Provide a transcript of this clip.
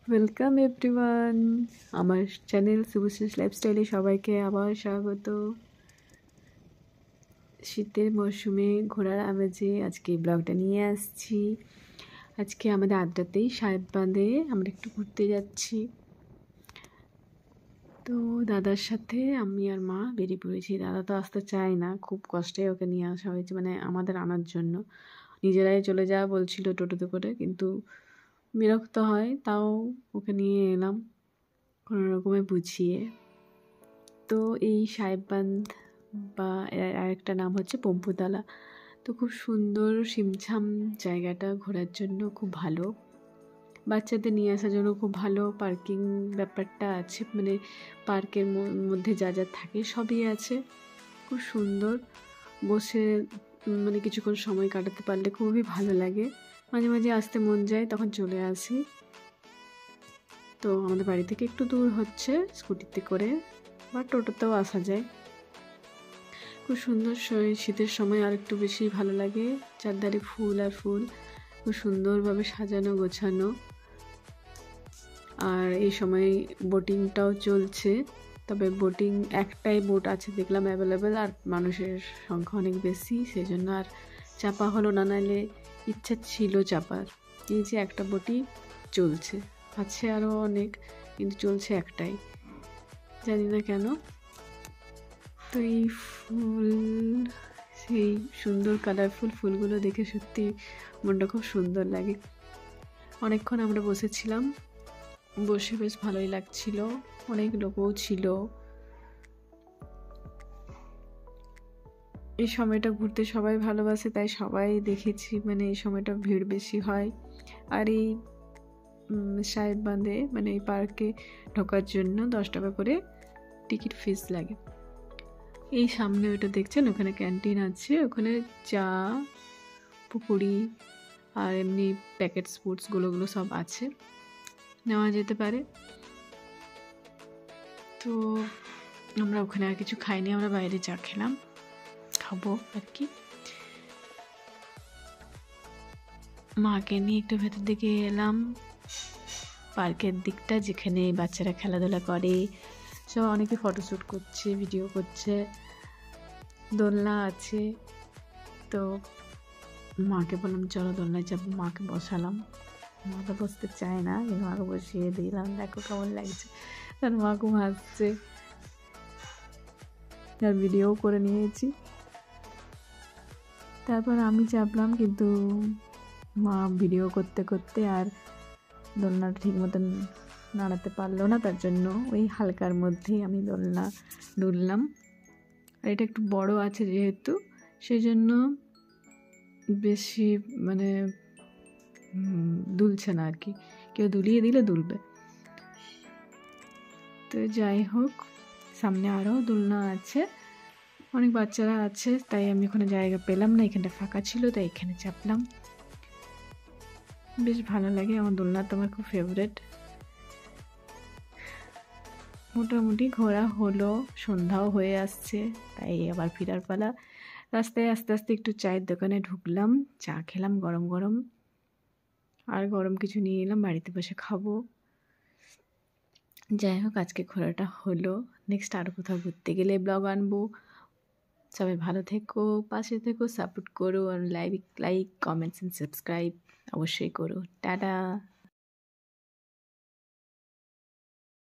Welcome everyone আমার channel Subhashree লাইফস্টাইলে সবাইকে আবার স্বাগত। শীতের মরশুমে ঘোরার আমেজে আজকে ব্লগটা নিয়ে আসছি। আজকে আমাদের আড্ডাতেই সাহেব বাঁধে আমরা একটু ঘুরতে যাচ্ছি। তো দাদার সাথে আমি আর মা বেরিয়ে পড়েছি। দাদা তো আসতে চায় না, খুব কষ্টে ওকে নিয়ে আসা হয়েছে, মানে আমাদের আনার জন্য। নিজেরাই চলে যাওয়া বলছিল টোটোতে করে, কিন্তু বিরক্ত হয়, তাও ওকে নিয়ে এলাম কোনো রকমে বুঝিয়ে। তো এই সাহেববাঁধ বা আরেকটা নাম হচ্ছে পম্পুতলা। তো খুব সুন্দর সিমছাম জায়গাটা, ঘোরার জন্য খুব ভালো, বাচ্চাদের নিয়ে আসার জন্য খুব ভালো। পার্কিং ব্যাপারটা আছে, মানে পার্কের মধ্যে যা যা থাকে সবই আছে। খুব সুন্দর, বসে মানে কিছুক্ষণ সময় কাটাতে পারলে খুবই ভালো লাগে। মাঝে মাঝে আসতে মন যায়, তখন চলে আসি। তো আমাদের বাড়ি থেকে একটু দূর হচ্ছে, স্কুটিতে করে বা টোটোতেও আসা যায়। খুব সুন্দর, শীতের সময় আর একটু বেশি ভালো লাগে। চারধারে ফুল আর ফুল, খুব সুন্দরভাবে সাজানো গোছানো। আর এই সময় বোটিংটাও চলছে, তবে বোটিং একটাই বোট আছে দেখলাম অ্যাভেলেবেল, আর মানুষের সংখ্যা অনেক বেশি, সেই জন্য আর চাপা হলো না, নাহলে ইচ্ছা ছিল চাপার। এই যে একটা বোটই চলছে, আছে আরও অনেক, কিন্তু চলছে একটাই, জানি না কেন। তো এই ফুল, সেই সুন্দর কালারফুল ফুলগুলো দেখে সত্যি মনটা খুব সুন্দর লাগে। অনেকক্ষণ আমরা বসেছিলাম, বসে বেশ ভালোই লাগছিল, অনেক লোকও ছিল। এই সময়টা ঘুরতে সবাই ভালোবাসে, তাই সবাই দেখেছি, মানে এই সময়টা ভিড় বেশি হয়। আর এই সাহেব বাঁধে মানে এই পার্কে ঢোকার জন্য 10 টাকা করে টিকিট ফিস লাগে। এই সামনে ওটা দেখছেন, ওখানে ক্যান্টিন আছে, ওখানে চা, পকোড়ি আর এমনি প্যাকেট ফুডসগুলো সব আছে, নেওয়া যেতে পারে। তো আমরা ওখানে আর কিছু খাইনি, আমরা বাইরে চা খেলাম, খাবো আর কি। মাকে নিয়ে একটু ভেতর দিকে এলাম, পার্কের দিকটা যেখানে বাচ্চারা খেলাধুলা করে, সব অনেকে ফটোশ্যুট করছে, ভিডিও করছে, দোলনা আছে। তো মাকে বললাম চলো দোলনায় যাবো, মাকে বসালাম। মা তো বসতে চায় না, কিন্তু মাকে বসিয়ে দিলাম, দেখো কেমন লাগছে। আর মা খুব হাসছে, আর ভিডিও করে নিয়েছি। তারপর আমি চাপলাম, কিন্তু মা ভিডিও করতে করতে আর দোলনাটা ঠিক মতন নাড়াতে পারলো না, তার জন্য ওই হালকার মধ্যেই আমি দোলনা দুললাম। আর এটা একটু বড় আছে যেহেতু, সেই জন্য বেশি মানে দুলছে না আর কি, কেউ দুলিয়ে দিলে দুলবে। তো যাই হোক, সামনে আরও দোলনা আছে, অনেক বাচ্চারা আছে, তাই আমি ওখানে জায়গা পেলাম না, এখানটা ফাঁকা ছিল, তাই এখানে চাপলাম। বেশ ভালো লাগে, আমার দোলনা তো আমার খুব ফেভারেট। মোটামুটি ঘোরা হলো, সন্ধ্যাও হয়ে আসছে, তাই আবার ফেরার পালা। রাস্তায় আস্তে আস্তে একটু চায়ের দোকানে ঢুকলাম, চা খেলাম গরম গরম, আর গরম কিছু নিয়ে এলাম, বাড়িতে বসে খাবো। যাই হোক, আজকে ঘোরাটা হলো, নেক্সট আরও কোথাও ঘুরতে গেলে ব্লগ আনবো। সবাই ভালো থেকো, পাশে থেকো, সাপোর্ট করো, আর লাইক কমেন্টস অ্যান্ড সাবস্ক্রাইব অবশ্যই করো। টাটা।